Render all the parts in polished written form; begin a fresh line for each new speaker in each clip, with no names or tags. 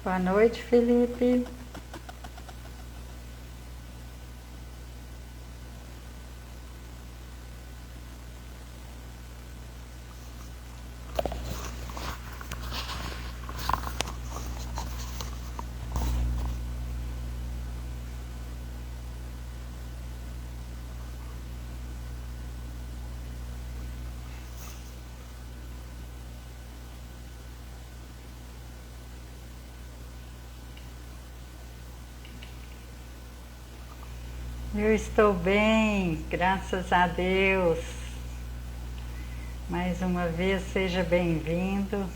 Boa noite, Felipe. Eu estou bem, graças a Deus. Mais uma vez, seja bem-vindo.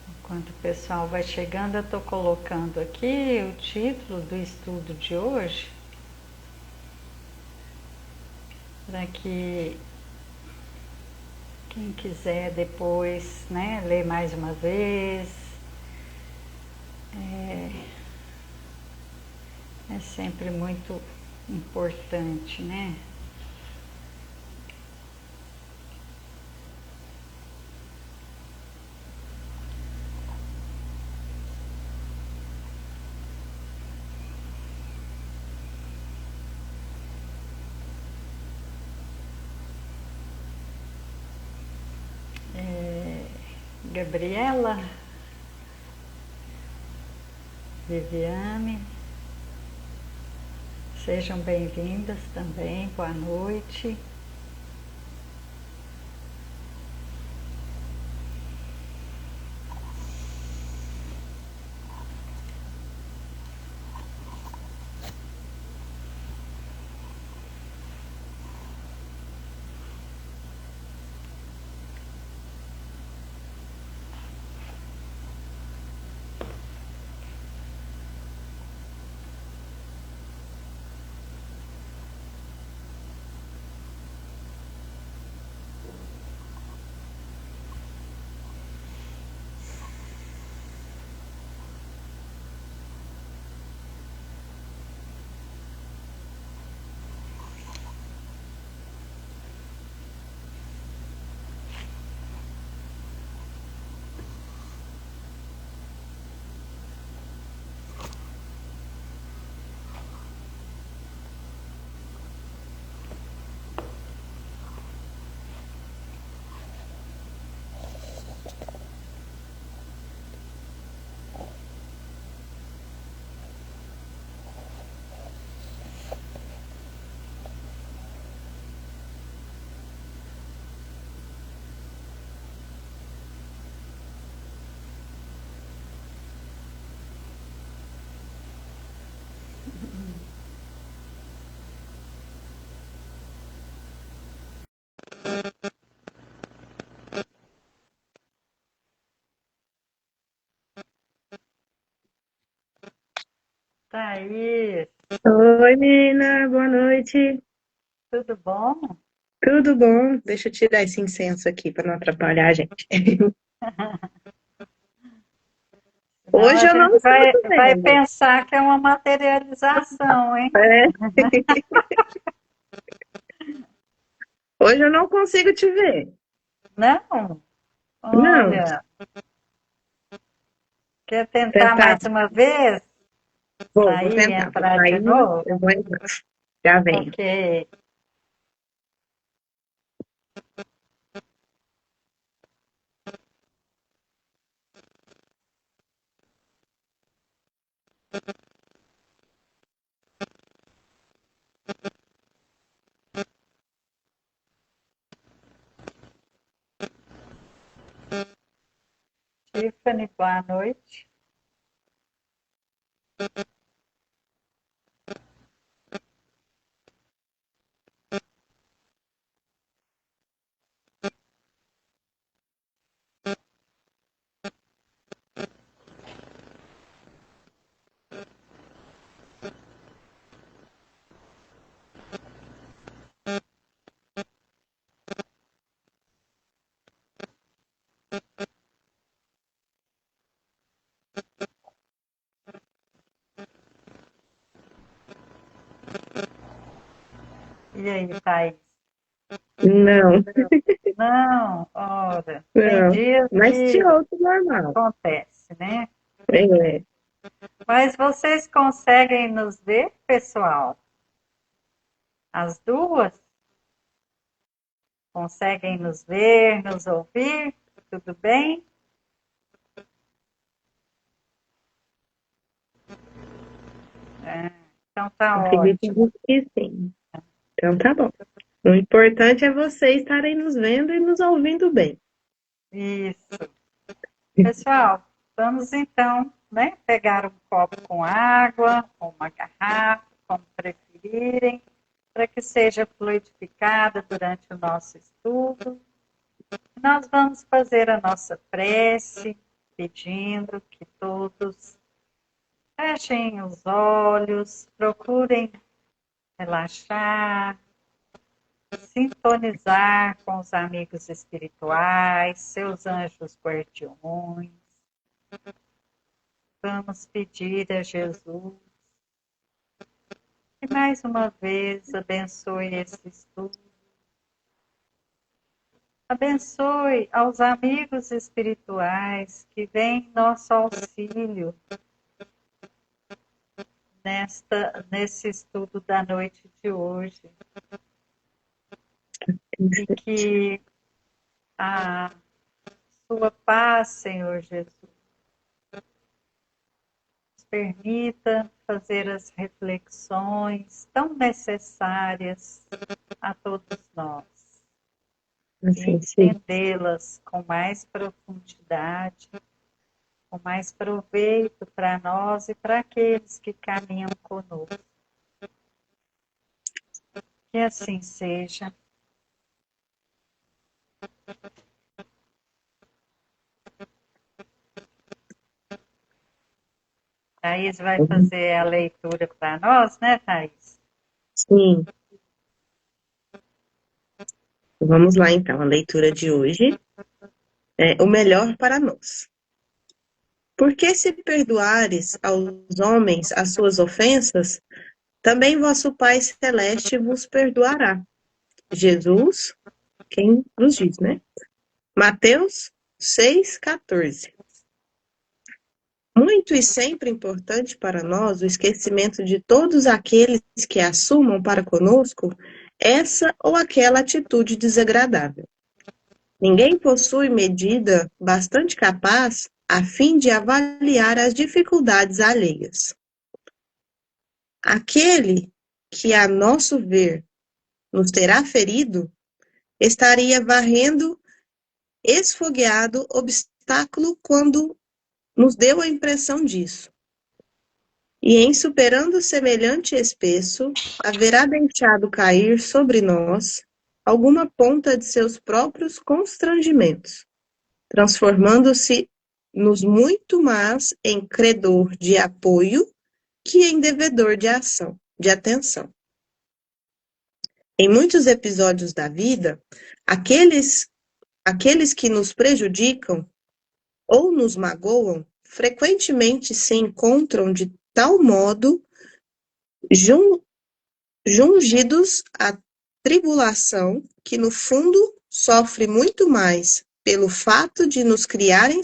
Enquanto o pessoal vai chegando, eu estou colocando aqui o título do estudo de hoje, para que quem quiser depois, né, ler mais uma vez. É sempre muito importante, né? Gabriela, Viviane, sejam bem-vindas também, boa noite. Thaís,
Oi, menina, boa noite.
tudo bom?
Tudo bom? Deixa eu tirar esse incenso aqui para não atrapalhar a gente.
Senão
Hoje
a
eu não
gente
estou
vai
vendo.
pensar que é uma materialização, hein?
É, hoje eu não consigo te ver.
Não?
Não,
Olha, quer tentar
tentar.
mais uma vez?
Vou
Sair e
tentar. Vou
entrar de
sair,
novo?
eu vou entrar. Já venho.
Ok. Tiffany, boa noite. E aí, Thaís?
Não,
Não, ora, tem
não.
dias
Mas de
que
outro normal.
acontece, né?
É,
Mas vocês conseguem nos ver, pessoal? As duas conseguem nos ver, nos ouvir? Tudo bem? É, então tá ótimo.
acredito que sim. Então tá bom. O importante é vocês estarem nos vendo e nos ouvindo bem.
Isso. Pessoal, vamos então, né, pegar um copo com água, ou uma garrafa, como preferirem, para que seja fluidificada durante o nosso estudo. Nós vamos fazer a nossa prece, pedindo que todos fechem os olhos, procurem relaxar, sintonizar com os amigos espirituais, seus anjos guardiões. Vamos pedir a Jesus que mais uma vez abençoe esse estudo. Abençoe aos amigos espirituais que vêm em nosso auxílio nesse estudo da noite de hoje. E que a sua paz, Senhor Jesus, nos permita fazer as reflexões tão necessárias a todos nós e
Assim, sim.
entendê-las com mais profundidade, com mais proveito para nós e para aqueles que caminham conosco. Que assim seja. Thaís vai fazer a leitura para nós, né, Thaís?
Sim. Vamos lá, então. A leitura de hoje é o melhor para nós. Porque se perdoares aos homens as suas ofensas, também vosso Pai Celeste vos perdoará. Jesus, quem nos diz, né? Mateus 6,14. Muito e sempre importante para nós o esquecimento de todos aqueles que assumam para conosco essa ou aquela atitude desagradável. Ninguém possui medida bastante capaz a fim de avaliar as dificuldades alheias. Aquele que, a nosso ver, nos terá ferido, estaria varrendo esfogueado obstáculo quando nos deu a impressão disso. E em superando semelhante espesso, haverá deixado cair sobre nós alguma ponta de seus próprios constrangimentos, transformando-se nos muito mais em credor de apoio que em devedor de ação, de atenção. Em muitos episódios da vida, aqueles que nos prejudicam ou nos magoam frequentemente se encontram de tal modo jungidos à tribulação que, no fundo, sofre muito mais pelo fato de nos criarem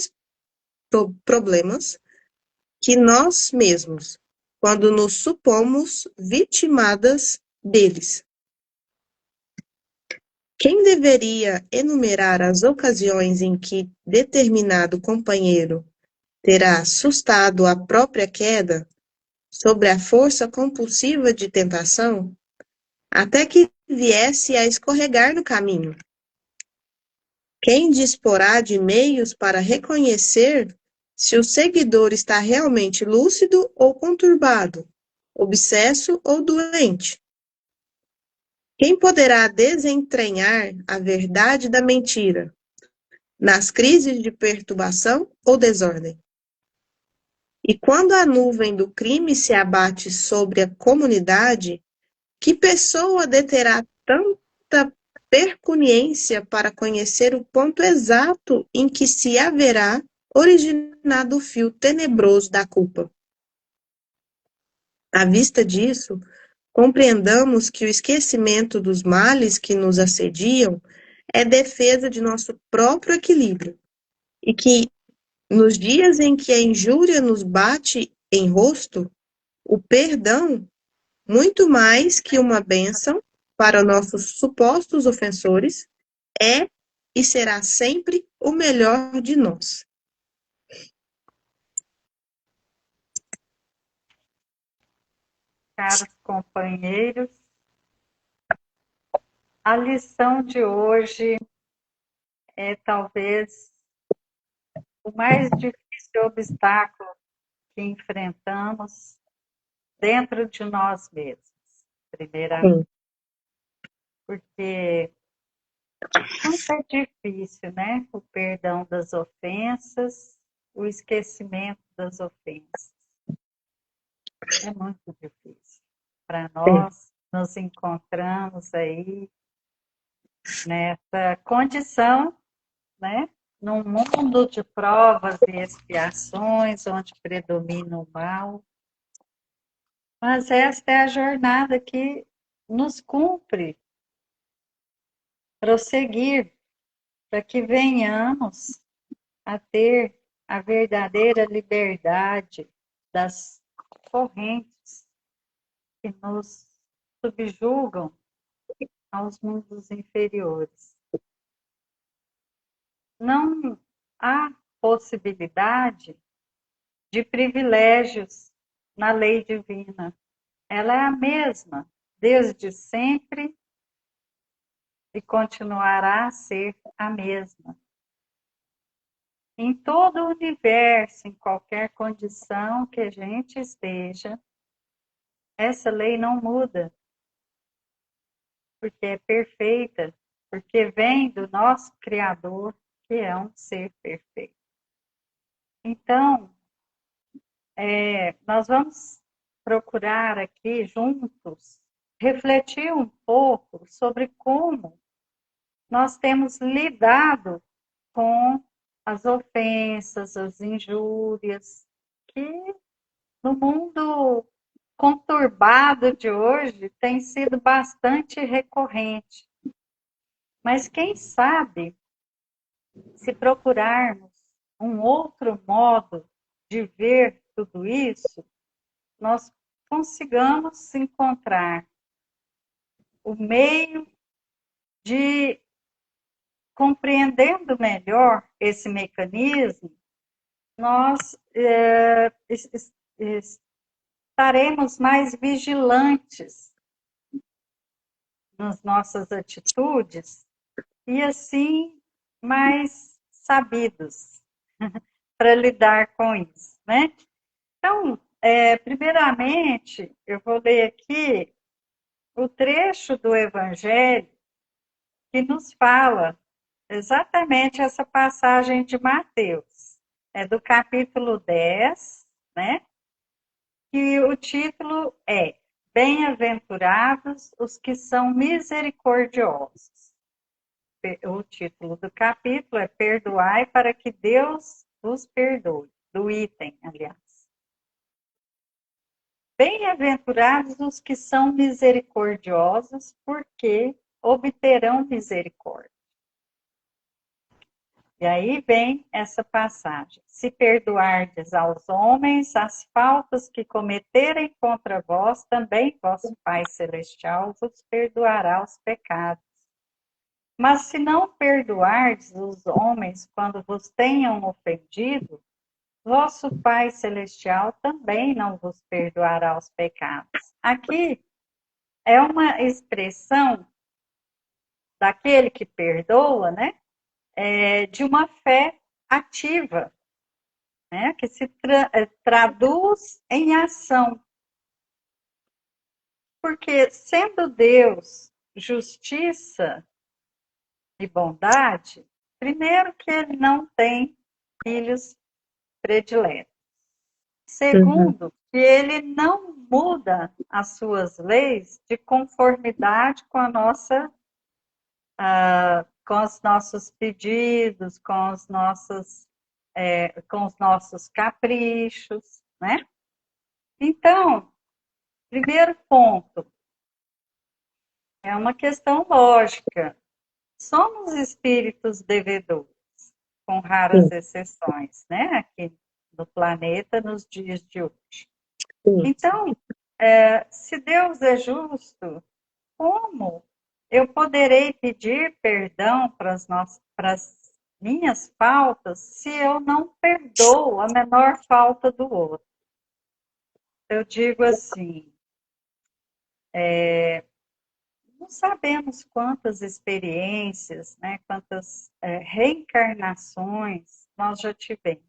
problemas que nós mesmos, quando nos supomos vitimadas deles. Quem deveria enumerar as ocasiões em que determinado companheiro terá sustado a própria queda sobre a força compulsiva de tentação, até que viesse a escorregar no caminho? Quem disporá de meios para reconhecer se o seguidor está realmente lúcido ou conturbado, obsesso ou doente? Quem poderá desentranhar a verdade da mentira nas crises de perturbação ou desordem? E quando a nuvem do crime se abate sobre a comunidade, que pessoa deterá tanta percuniência para conhecer o ponto exato em que se haverá originado o fio tenebroso da culpa. À vista disso, compreendamos que o esquecimento dos males que nos assediam é defesa de nosso próprio equilíbrio, e que, nos dias em que a injúria nos bate em rosto, o perdão, muito mais que uma bênção para nossos supostos ofensores, é e será sempre o melhor de nós.
Caros companheiros, a lição de hoje é talvez o mais difícil obstáculo que enfrentamos dentro de nós mesmos, primeiramente. Porque muito é difícil, né? O perdão das ofensas, o esquecimento das ofensas. É muito difícil. Para nós, nos encontramos aí nessa condição, né? Num mundo de provas e expiações, onde predomina o mal. Mas esta é a jornada que nos cumpre prosseguir, para que venhamos a ter a verdadeira liberdade das correntes que nos subjugam aos mundos inferiores. Não há possibilidade de privilégios na lei divina. Ela é a mesma desde sempre e continuará a ser a mesma. Em todo o universo, em qualquer condição que a gente esteja, essa lei não muda, porque é perfeita, porque vem do nosso Criador, que é um ser perfeito. Então, nós vamos procurar aqui juntos refletir um pouco sobre como nós temos lidado com as ofensas, as injúrias, que no mundo conturbado de hoje tem sido bastante recorrente. Mas quem sabe, se procurarmos um outro modo de ver tudo isso, nós consigamos encontrar o meio de, compreendendo melhor esse mecanismo, nós estaremos mais vigilantes nas nossas atitudes e, assim, mais sabidos para lidar com isso, né? Então, primeiramente, eu vou ler aqui o trecho do Evangelho que nos fala exatamente essa passagem de Mateus. É do capítulo 10, né? E o título é Bem-aventurados os que são misericordiosos. O título do capítulo é Perdoai para que Deus vos perdoe, do item, aliás. Bem-aventurados os que são misericordiosos, porque obterão misericórdia. E aí vem essa passagem. Se perdoardes aos homens as faltas que cometerem contra vós, também vosso Pai Celestial vos perdoará os pecados. Mas se não perdoardes os homens quando vos tenham ofendido, vosso Pai Celestial também não vos perdoará os pecados. Aqui é uma expressão daquele que perdoa, né? De uma fé ativa, né? Que se traduz em ação. Porque, sendo Deus justiça e bondade, primeiro que ele não tem filhos prediletos. Segundo, que ele não muda as suas leis de conformidade com a nossa, com os nossos pedidos, com as nossas com os nossos caprichos, né? Então, primeiro ponto, é uma questão lógica. Somos espíritos devedores, com raras
sim,
exceções, né? Aqui no planeta, nos dias de hoje.
sim.
Então, se Deus é justo, como eu poderei pedir perdão para as minhas faltas se eu não perdoo a menor falta do outro? Eu digo assim, não sabemos quantas experiências, né, quantas reencarnações nós já tivemos.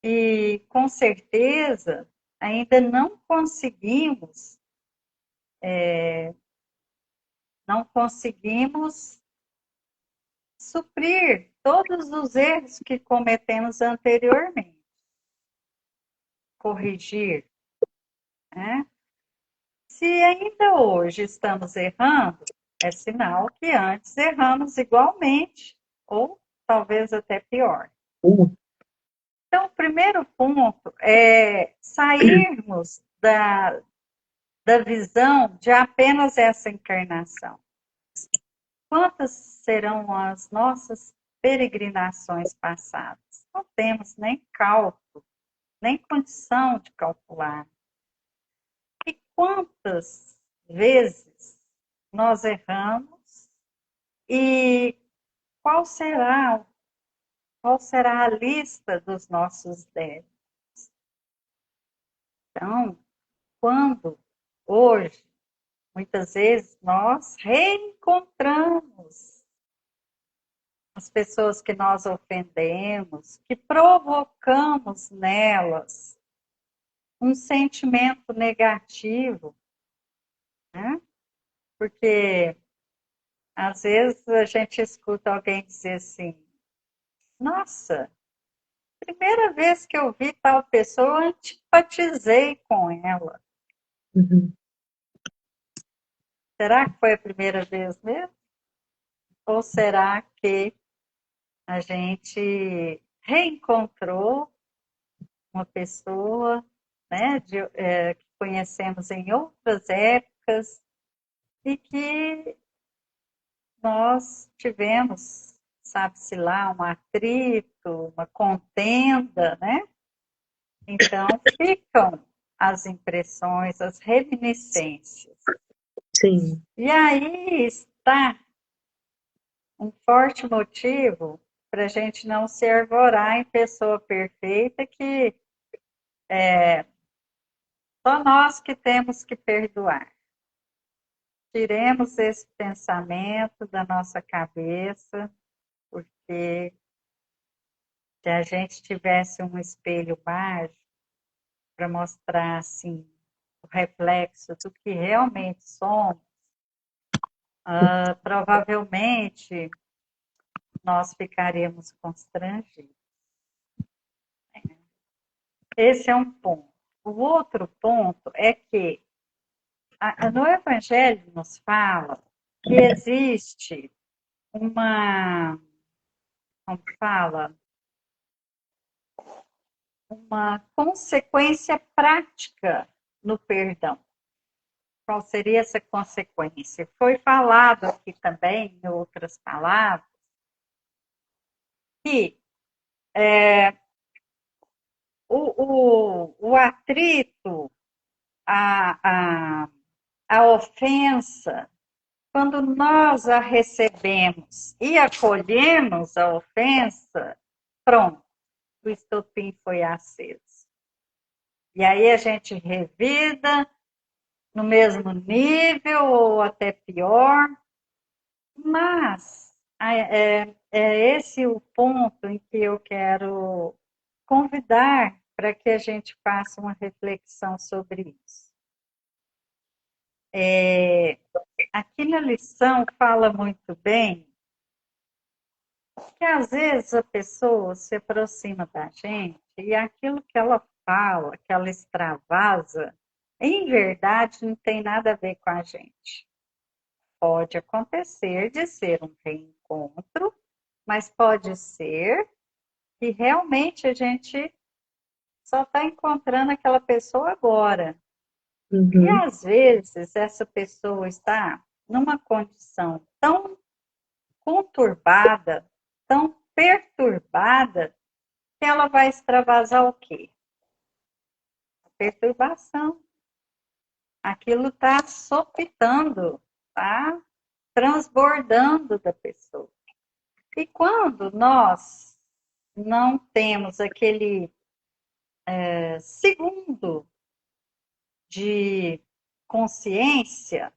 E, com certeza, ainda não conseguimos suprir todos os erros que cometemos anteriormente, corrigir, né? Se ainda hoje estamos errando, é sinal que antes erramos igualmente, ou talvez até pior. Então, o primeiro ponto é sairmos da visão de apenas essa encarnação. Quantas serão as nossas peregrinações passadas? Não temos nem cálculo, nem condição de calcular. E quantas vezes nós erramos e qual será, qual será a lista dos nossos débitos? Então, quando hoje, muitas vezes, nós reencontramos as pessoas que nós ofendemos, que provocamos nelas um sentimento negativo, né? Porque às vezes a gente escuta alguém dizer assim: nossa, primeira vez que eu vi tal pessoa, eu antipatizei com ela.
Uhum.
Será que foi a primeira vez mesmo? Ou será que a gente reencontrou uma pessoa, né, que conhecemos em outras épocas e que nós tivemos, sabe-se lá, um atrito, uma contenda, né? Então, ficam as impressões, as reminiscências.
Sim.
E aí está um forte motivo para a gente não se arvorar em pessoa perfeita, que só nós que temos que perdoar. Tiremos esse pensamento da nossa cabeça, porque se a gente tivesse um espelho mágico para mostrar assim o reflexo do que realmente somos, provavelmente nós ficaríamos constrangidos. Esse é um ponto. O outro ponto é que no Evangelho nos fala que existe uma, como fala, uma consequência prática no perdão. Qual seria essa consequência? Foi falado aqui também, em outras palavras, que o atrito, a, a, a ofensa, quando nós a recebemos e acolhemos a ofensa, pronto, o estopim foi aceso. E aí a gente revida no mesmo nível ou até pior, mas é esse o ponto em que eu quero convidar para que a gente faça uma reflexão sobre isso. Aqui na lição fala muito bem que às vezes a pessoa se aproxima da gente e aquilo que ela fala, que ela extravasa, em verdade não tem nada a ver com a gente. Pode acontecer de ser um reencontro, mas pode ser que realmente a gente só está encontrando aquela pessoa agora. E
Uhum.
às vezes essa pessoa está numa condição tão conturbada, tão perturbada, que ela vai extravasar o quê? A perturbação. Aquilo está sopitando, está transbordando da pessoa. E quando nós não temos aquele segundo de consciência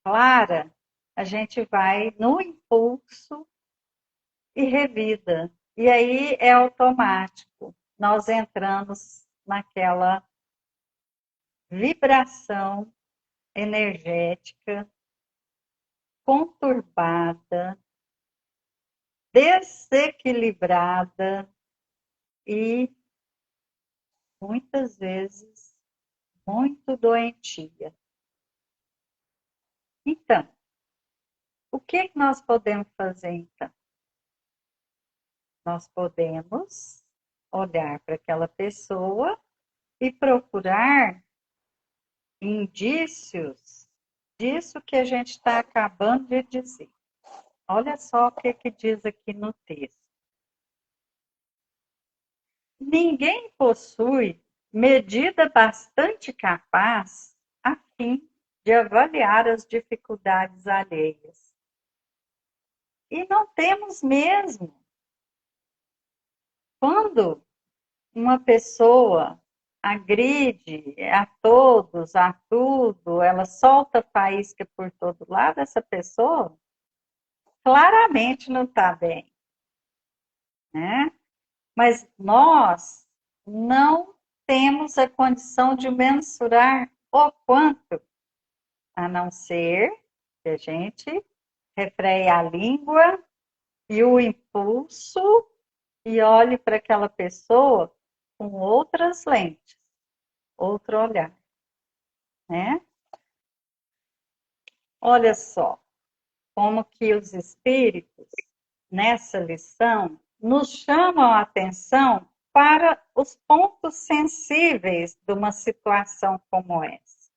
clara, a gente vai no impulso e revida. E aí é automático. Nós entramos naquela vibração energética conturbada, desequilibrada e muitas vezes muito doentia. Então, o que nós podemos fazer então? Nós podemos olhar para aquela pessoa e procurar indícios disso que a gente está acabando de dizer. Olha só o que diz aqui no texto. Ninguém possui medida bastante capaz a fim de avaliar as dificuldades alheias. E não temos mesmo. Quando uma pessoa agride a todos, a tudo, ela solta faísca por todo lado, essa pessoa claramente não está bem, né? Mas nós não temos a condição de mensurar o quanto, a não ser que a gente refreie a língua e o impulso e olhe para aquela pessoa com outras lentes, outro olhar, né? Olha só como que os espíritos, nessa lição, nos chamam a atenção para os pontos sensíveis de uma situação como essa.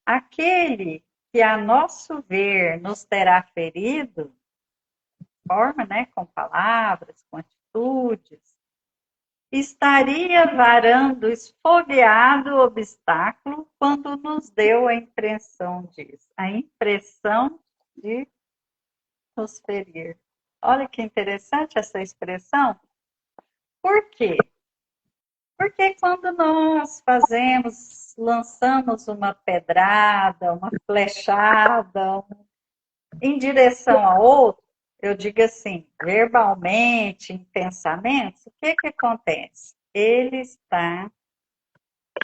Aquele que, a nosso ver, nos terá ferido, forma, né, com palavras, com atitudes, estaria varando esfogueado o obstáculo quando nos deu a impressão disso, a impressão de nos ferir. Olha que interessante essa expressão. Por quê? Porque quando nós lançamos uma pedrada, uma flechada em direção a outro, eu digo assim, verbalmente, em pensamentos, o que acontece? Ele está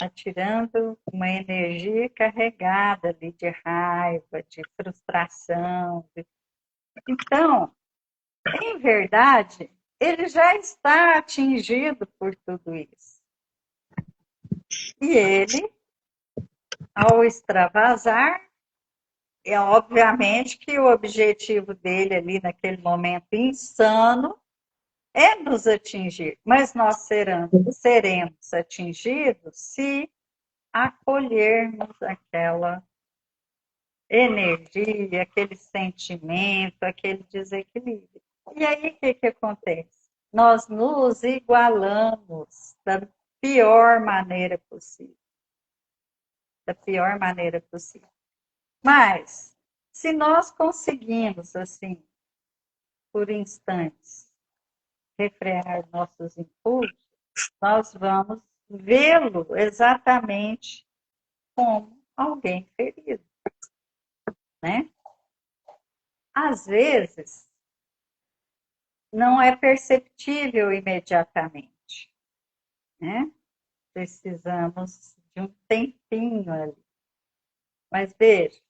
atirando uma energia carregada ali de raiva, de frustração. Então, em verdade, ele já está atingido por tudo isso. E ele, ao extravasar, é obviamente que o objetivo dele ali naquele momento insano é nos atingir, mas nós seremos atingidos se acolhermos aquela energia, aquele sentimento, aquele desequilíbrio. E aí o que acontece? Nós nos igualamos da pior maneira possível. Da pior maneira possível. Mas, se nós conseguimos, assim, por instantes, refrear nossos impulsos, nós vamos vê-lo exatamente como alguém ferido, né? Às vezes, não é perceptível imediatamente, né? Precisamos de um tempinho ali. Mas veja,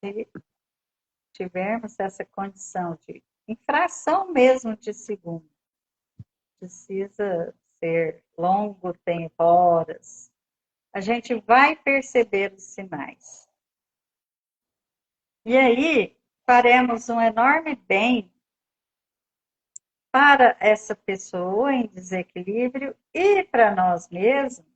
se tivermos essa condição de infração mesmo de segundo, precisa ser longo, tem horas, a gente vai perceber os sinais. E aí, faremos um enorme bem para essa pessoa em desequilíbrio e para nós mesmos,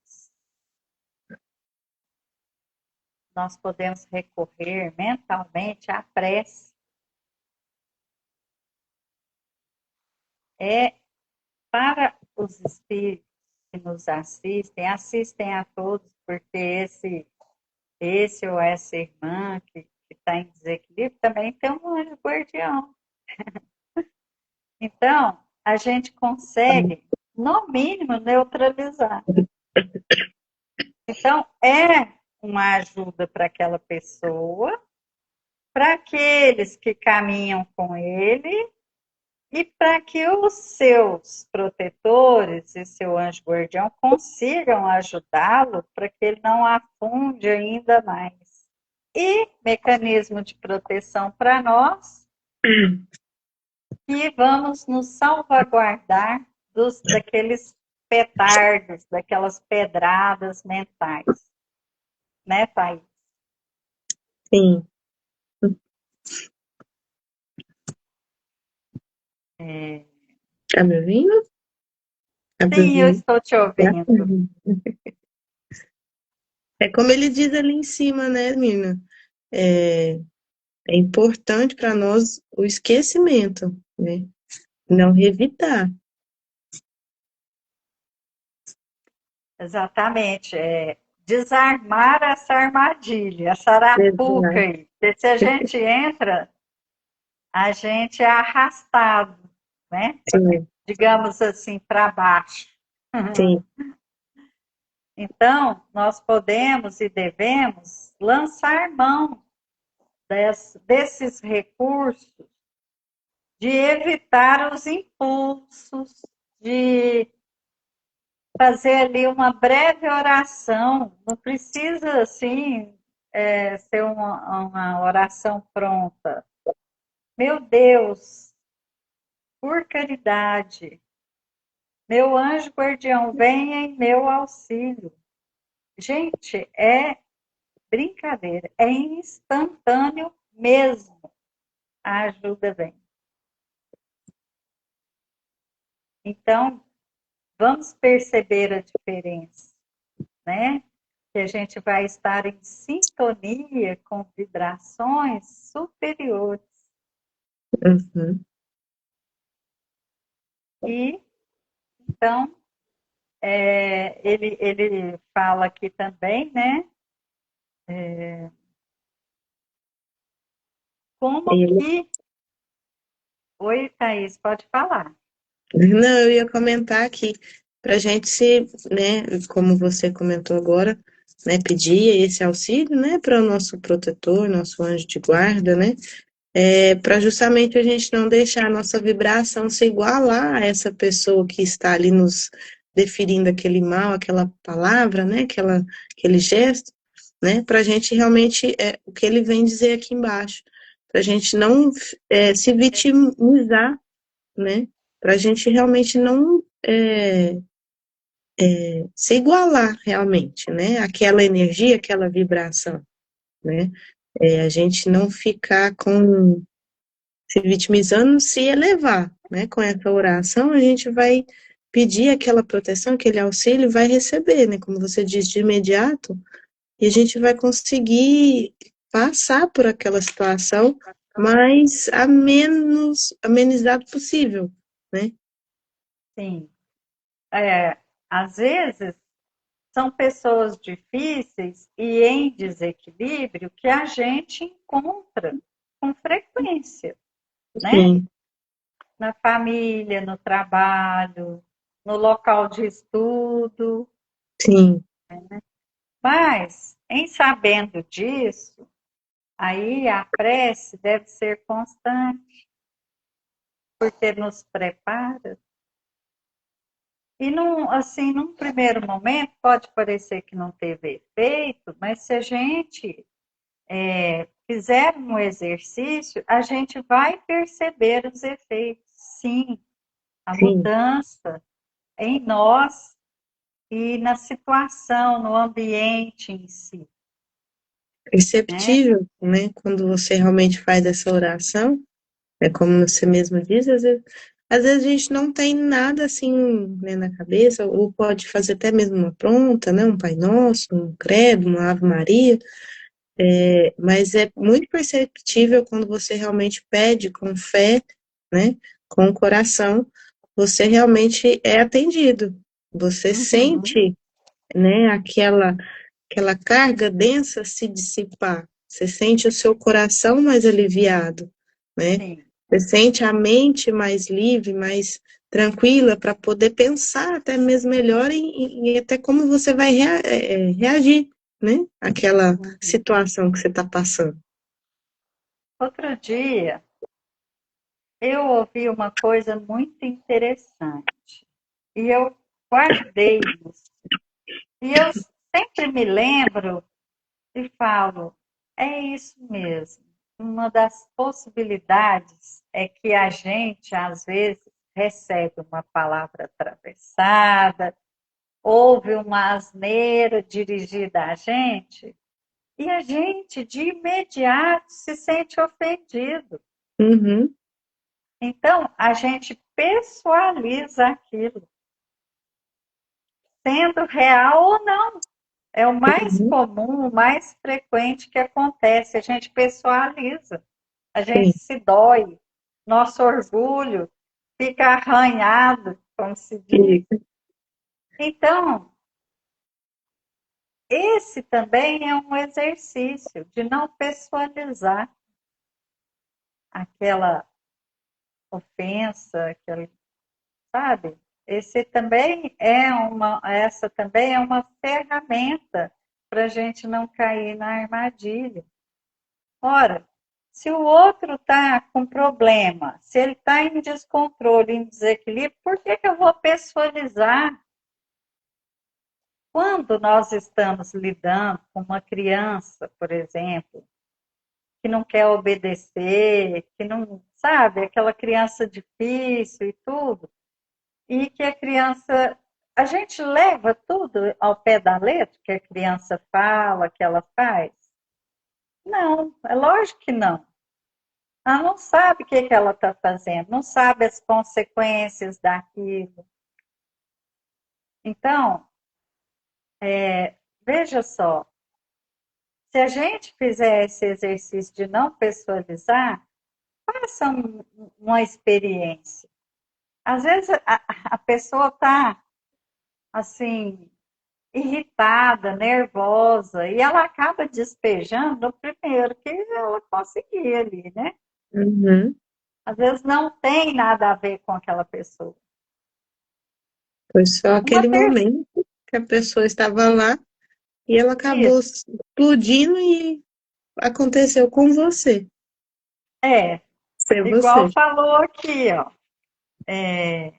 nós podemos recorrer mentalmente à prece. É para os espíritos que nos assistem, assistem a todos, porque esse ou essa irmã que está em desequilíbrio também tem um anjo guardião. Então, a gente consegue, no mínimo, neutralizar. Então, é uma ajuda para aquela pessoa, para aqueles que caminham com ele e para que os seus protetores e seu anjo guardião consigam ajudá-lo para que ele não afunde ainda mais. E mecanismo de proteção para nós, que vamos nos salvaguardar daqueles petardos, daquelas pedradas mentais. Né, Thaís?
Sim. Tá me ouvindo? Tá me
Sim, eu
ouvindo?
estou te ouvindo.
É como ele diz ali em cima, né, Mirna? É importante para nós o esquecimento, né? Não revidar.
Exatamente. Desarmar essa armadilha, essa arapuca
Exato.
aí. Porque se a gente entra, a gente é arrastado, né?
Sim,
Digamos assim, para baixo.
sim.
Então, nós podemos e devemos lançar mão desses recursos de evitar os impulsos, de fazer ali uma breve oração. Não precisa, assim, ser uma oração pronta. Meu Deus, por caridade, meu anjo guardião, venha em meu auxílio. Gente, é brincadeira, é instantâneo mesmo. A ajuda vem. Então, vamos perceber a diferença, né? Que a gente vai estar em sintonia com vibrações superiores.
Uhum.
E, então, ele fala aqui também, né? Como
Ele...
que. Oi, Thaís, pode falar.
Não, eu ia comentar aqui, para a gente se, né, como você comentou agora, né, pedir esse auxílio, né, para o nosso protetor, nosso anjo de guarda, né, para justamente a gente não deixar a nossa vibração se igualar a essa pessoa que está ali nos deferindo aquele mal, aquela palavra, né, aquele gesto, né, para a gente realmente, o que ele vem dizer aqui embaixo, para a gente não se vitimizar, né, para a gente realmente não se igualar realmente, né, aquela energia, aquela vibração, né, a gente não ficar se vitimizando, se elevar, né? Com essa oração, a gente vai pedir aquela proteção, aquele auxílio, vai receber, né? Como você diz, de imediato, e a gente vai conseguir passar por aquela situação mais a menos amenizado possível, né?
Sim. Às vezes, são pessoas difíceis e em desequilíbrio que a gente encontra com frequência, né?
Sim,
Na família, no trabalho, no local de estudo.
sim,
Mas, em sabendo disso, aí a prece deve ser constante, porque nos prepara. E, assim, num primeiro momento, pode parecer que não teve efeito, mas se a gente fizer um exercício, a gente vai perceber os efeitos, sim, a
sim.
mudança em nós e na situação, no ambiente em si, né?
Perceptível, né? Quando você realmente faz essa oração, é como você mesmo diz, às vezes às vezes a gente não tem nada assim, né, na cabeça, ou pode fazer até mesmo uma pronta, né, um Pai Nosso, um Credo, uma Ave Maria, mas é muito perceptível quando você realmente pede com fé, né, com o coração, você realmente é atendido. Você
Uhum.
sente, né, aquela carga densa se dissipar. Você sente o seu coração mais aliviado, né?
Sim.
Você sente a mente mais livre, mais tranquila para poder pensar até mesmo melhor em até como você vai reagir, né? Àquela
Uhum.
situação que você está passando.
Outro dia, eu ouvi uma coisa muito interessante e eu guardei isso. E eu sempre me lembro e falo, é isso mesmo. Uma das possibilidades é que a gente, às vezes, recebe uma palavra atravessada, ouve uma asneira dirigida a gente, e a gente, de imediato, se sente ofendido.
Uhum,
Então, a gente pessoaliza aquilo, sendo real ou não. É o mais
uhum,
comum, o mais frequente que acontece. A gente pessoaliza, a gente
sim,
se dói, nosso orgulho fica arranhado, como se diz.
fica,
Então, esse também é um exercício de não pessoalizar aquela ofensa, aquele, sabe? Essa também é uma ferramenta para a gente não cair na armadilha. Ora, se o outro está com problema, se ele está em descontrole, em desequilíbrio, por que eu vou pessoalizar? Quando nós estamos lidando com uma criança, por exemplo, que não quer obedecer, que não, sabe, aquela criança difícil e tudo, e que a criança, a gente leva tudo ao pé da letra que a criança fala, que ela faz? Não, é lógico que não. Ela não sabe o que ela está fazendo, não sabe as consequências daquilo. Então, veja só, se a gente fizer esse exercício de não pessoalizar, faça uma experiência. Às vezes a pessoa está assim, irritada, nervosa, e ela acaba despejando o primeiro que ela conseguir ali, né?
uhum.
Às vezes não tem nada a ver com aquela pessoa.
Foi só
Uma
aquele
terceira,
momento que a pessoa estava lá e ela acabou explodindo e aconteceu com você.
é,
Foi
igual
você.
falou aqui, ó. É,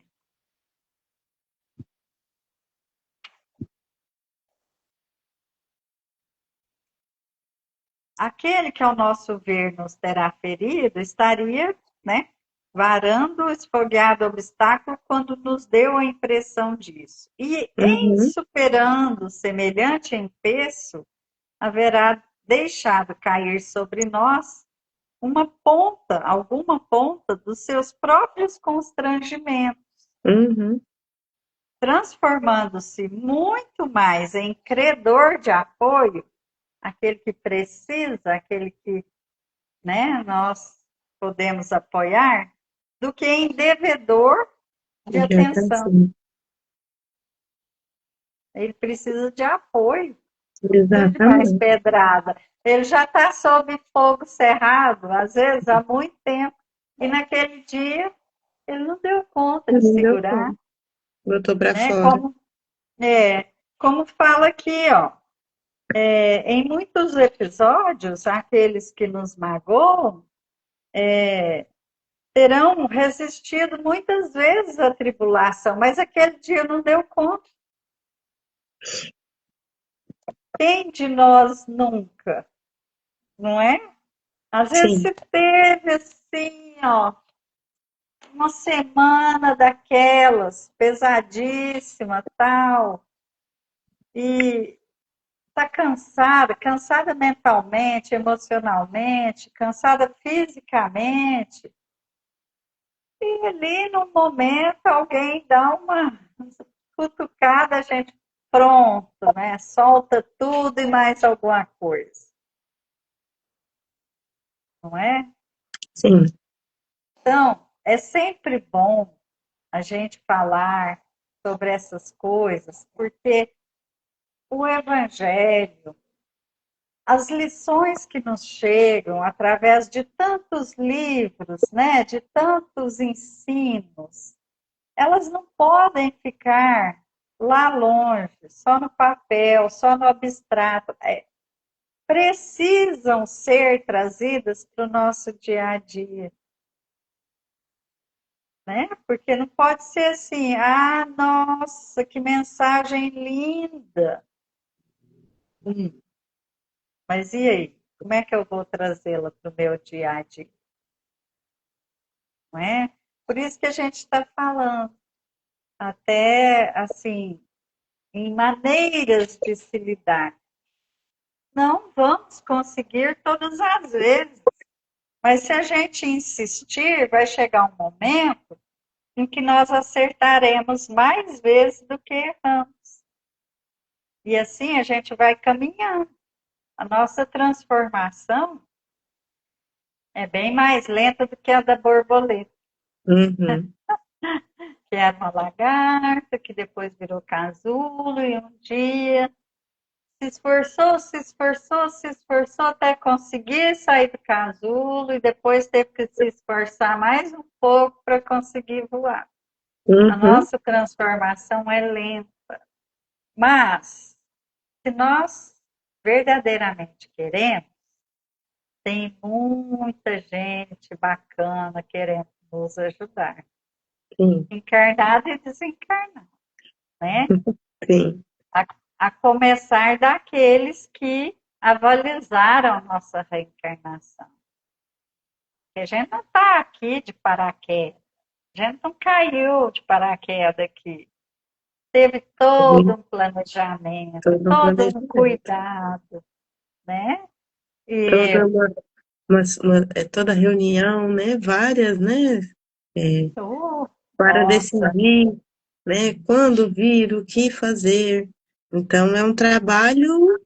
aquele que, ao nosso ver, nos terá ferido, estaria, né, varando o esfogueado obstáculo quando nos deu a impressão disso. E, em
Uhum,
superando semelhante empeço, haverá deixado cair sobre nós uma ponta, alguma ponta dos seus próprios constrangimentos,
uhum.
transformando-se muito mais em credor de apoio, aquele que precisa, aquele que, né, nós podemos apoiar, do que em devedor de
Já tá
atenção.
assim.
Ele precisa de apoio, precisa de mais
Exatamente.
pedrada. Ele já está sob fogo cerrado, às vezes há muito tempo, e naquele dia ele não deu conta de
Não deu
segurar,
conta. Botou pra
né?
fora.
Como fala aqui, ó, em muitos episódios, aqueles que nos magoam terão resistido muitas vezes à tribulação, mas aquele dia não deu conta. Quem de nós nunca, não é? Às vezes
Sim.
se teve assim, ó, uma semana daquelas, pesadíssima, tal, e tá cansada, cansada mentalmente, emocionalmente, cansada fisicamente, E ali no momento alguém dá uma cutucada, a gente pronto, né? Solta tudo e mais alguma coisa, não é?
Sim.
Então, é sempre bom a gente falar sobre essas coisas, porque o Evangelho, as lições que nos chegam através de tantos livros, né, de tantos ensinos, elas não podem ficar lá longe, só no papel, só no abstrato. Precisam ser trazidas para o nosso dia a dia, né? Porque não pode ser assim, ah, nossa, que mensagem linda. Mas e aí? Como é que eu vou trazê-la para o meu dia a dia? Não é? Por isso que a gente está falando, até assim, em maneiras de se lidar. Não vamos conseguir todas as vezes, mas se a gente insistir, vai chegar um momento em que nós acertaremos mais vezes do que erramos. E assim a gente vai caminhando. A nossa transformação é bem mais lenta do que a da borboleta,
Uhum.
que era uma lagarta, que depois virou casulo, e um dia se esforçou, se esforçou, se esforçou até conseguir sair do casulo, e depois teve que se esforçar mais um pouco para conseguir voar. A
Uhum.
nossa transformação é lenta, mas se nós verdadeiramente queremos, tem muita gente bacana querendo nos ajudar,
Sim.
encarnado e desencarnado, né?
Sim.
A, a começar daqueles que avalizaram nossa reencarnação. A gente não está aqui de paraquedas, a gente não caiu de paraquedas aqui. Teve todo
Sim.
um planejamento,
Todo um
todo um
planejamento.
cuidado, né? E
Toda toda reunião, né? Várias, né? É, para
nossa,
decidir, né? Quando vir, o que fazer. Então, é um trabalho,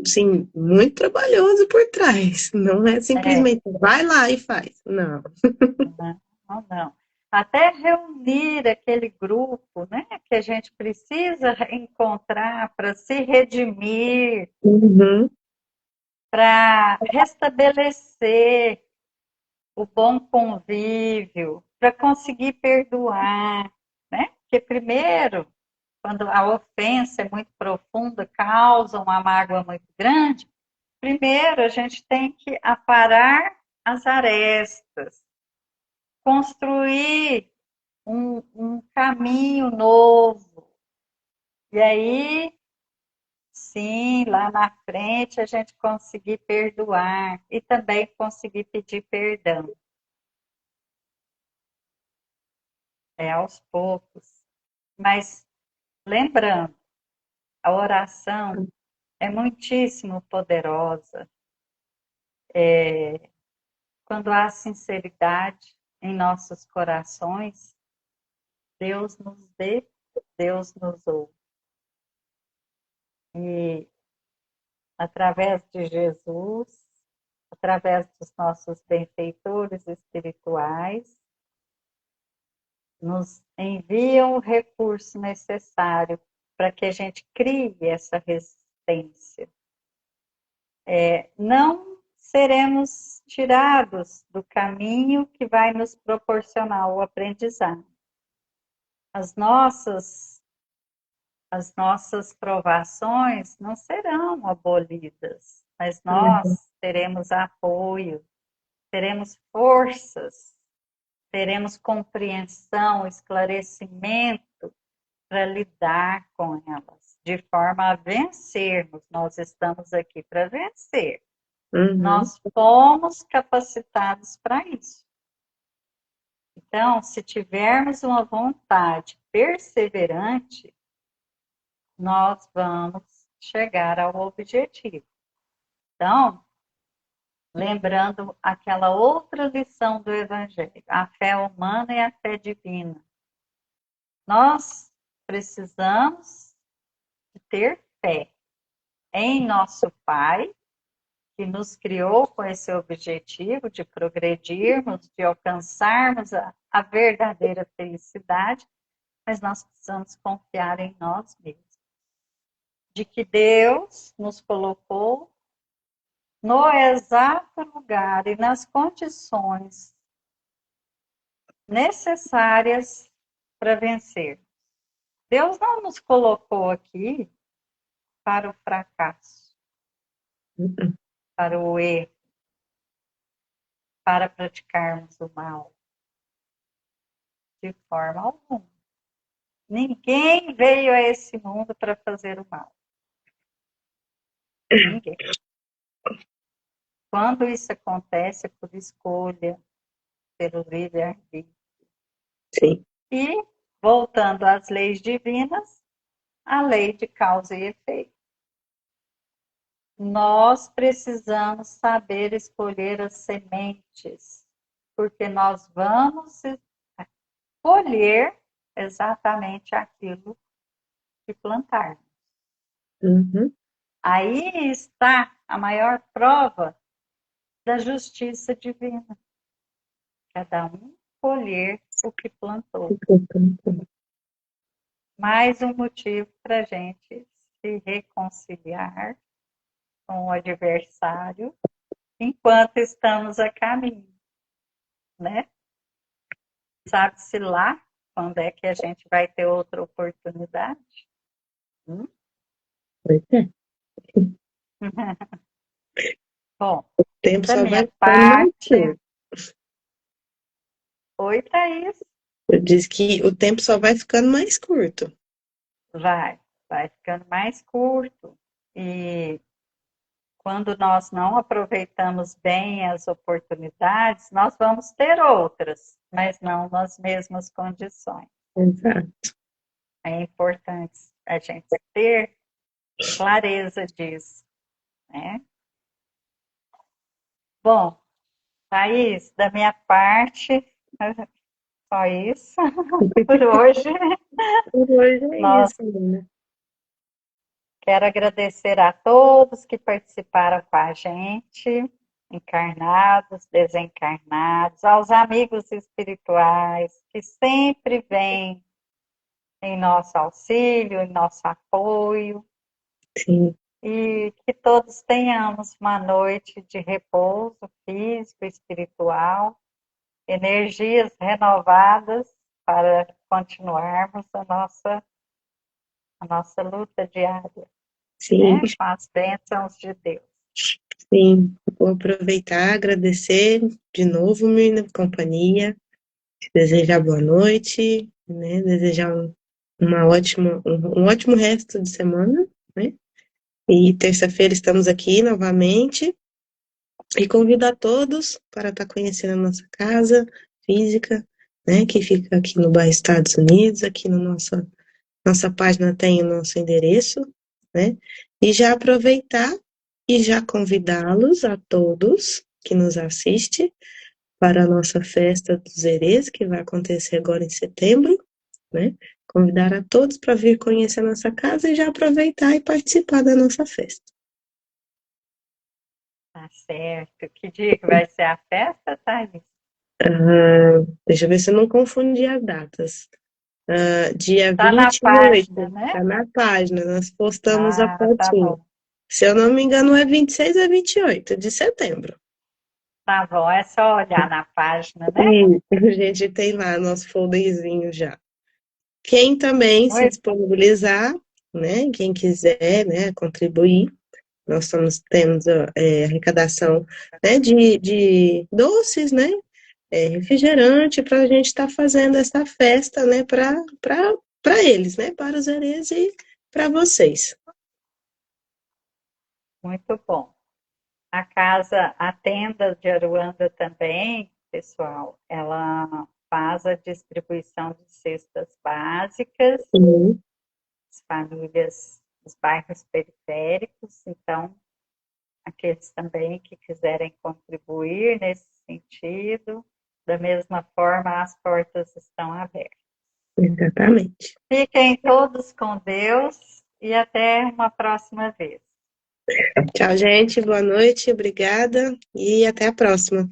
sim, muito trabalhoso por trás. Não é
é,
simplesmente vai lá e faz. Não.
não, não. Até reunir aquele grupo, né, que a gente precisa encontrar para se redimir,
Uhum.
para restabelecer o bom convívio, para conseguir perdoar, né? Porque primeiro, quando a ofensa é muito profunda, causa uma mágoa muito grande, primeiro a gente tem que aparar as arestas, construir um caminho novo. E aí, sim, lá na frente a gente conseguir perdoar e também conseguir pedir perdão. É aos poucos. Mas lembrando, a oração é muitíssimo poderosa quando há sinceridade em nossos corações. Deus nos vê, Deus nos ouve. E através de Jesus, através dos nossos benfeitores espirituais, nos enviam o recurso necessário para que a gente crie essa resistência. Não seremos tirados do caminho que vai nos proporcionar o aprendizado. As nossas, as nossas provações não serão abolidas, mas
Uhum.
nós teremos apoio, teremos forças, teremos compreensão, esclarecimento para lidar com elas, de forma a vencermos. Nós estamos aqui para vencer.
Uhum.
Nós fomos capacitados para isso. Então, se tivermos uma vontade perseverante, nós vamos chegar ao objetivo. Então, lembrando aquela outra lição do Evangelho, a fé humana e a fé divina. Nós precisamos de ter fé em nosso Pai, que nos criou com esse objetivo de progredirmos, de alcançarmos a verdadeira felicidade, mas nós precisamos confiar em nós mesmos. De que Deus nos colocou no exato lugar e nas condições necessárias para vencer. Deus não nos colocou aqui para o fracasso, para o erro, para praticarmos o mal. De forma alguma. Ninguém veio a esse mundo para fazer o mal. Ninguém. Quando isso acontece é por escolha, pelo livre-arbítrio.
Sim.
E, voltando às leis divinas, a lei de causa e efeito. Nós precisamos saber escolher as sementes, porque nós vamos colher exatamente aquilo que plantarmos.
Uhum.
Aí está a maior prova da justiça divina. Cada um colher o que plantou. Mais um motivo para a gente se reconciliar com o adversário enquanto estamos a caminho, né? Sabe-se lá quando é que a gente vai ter outra oportunidade?
Pois é.
Bom,
O tempo
da
só vai
minha
ficando mais
parte.
curto.
Oi, Thaís.
Eu disse que o tempo só vai ficando mais curto.
Vai ficando mais curto. E quando nós não aproveitamos bem as oportunidades, nós vamos ter outras, mas não nas mesmas condições.
Exato.
É importante a gente ter clareza disso, né? Bom, Thaís, da minha parte, só isso por hoje.
Por hoje é
Nós
isso, né?
quero agradecer a todos que participaram com a gente, encarnados, desencarnados, aos amigos espirituais que sempre vêm em nosso auxílio, em nosso apoio,
Sim.
e que todos tenhamos uma noite de repouso físico e espiritual, energias renovadas para continuarmos a nossa luta diária,
Sim,
né? Com as bênçãos de Deus.
sim. Vou aproveitar, agradecer de novo minha companhia, desejar boa noite, né? Desejar um ótimo resto de semana, né? E terça-feira estamos aqui novamente e convido a todos para estar conhecendo a nossa casa física, né? Que fica aqui no bairro Estados Unidos, aqui na nossa página tem o nosso endereço, né? E já aproveitar e já convidá-los a todos que nos assistem para a nossa festa dos Herês, que vai acontecer agora em setembro, né? Convidar a todos para vir conhecer a nossa casa e já aproveitar e participar da nossa festa.
Tá certo. Que dia que vai ser a festa, Thaís?
Deixa eu ver se eu não confundi as datas. Dia
Tá na
28,
página, né?
está na página, nós postamos a
Ah, tá
fotinho.
bom.
Se eu não me engano, é 26 ou 28 de setembro.
Tá bom, é só olhar na página, né?
E a gente tem lá nosso folderzinho já. Quem também se
Muito
disponibilizar, né? Quem quiser, né, contribuir, nós temos arrecadação, né, de doces, né? Refrigerante para a gente estar fazendo essa festa, né? Para eles, né? Para os herês e para vocês.
muito bom. A casa, a tenda de Aruanda também, pessoal, ela faz a distribuição de cestas básicas
Sim,
às famílias dos bairros periféricos. Então, aqueles também que quiserem contribuir nesse sentido. Da mesma forma, as portas estão abertas.
Exatamente.
Fiquem todos com Deus e até uma próxima vez.
Tchau, gente. Boa noite. Obrigada. E até a próxima.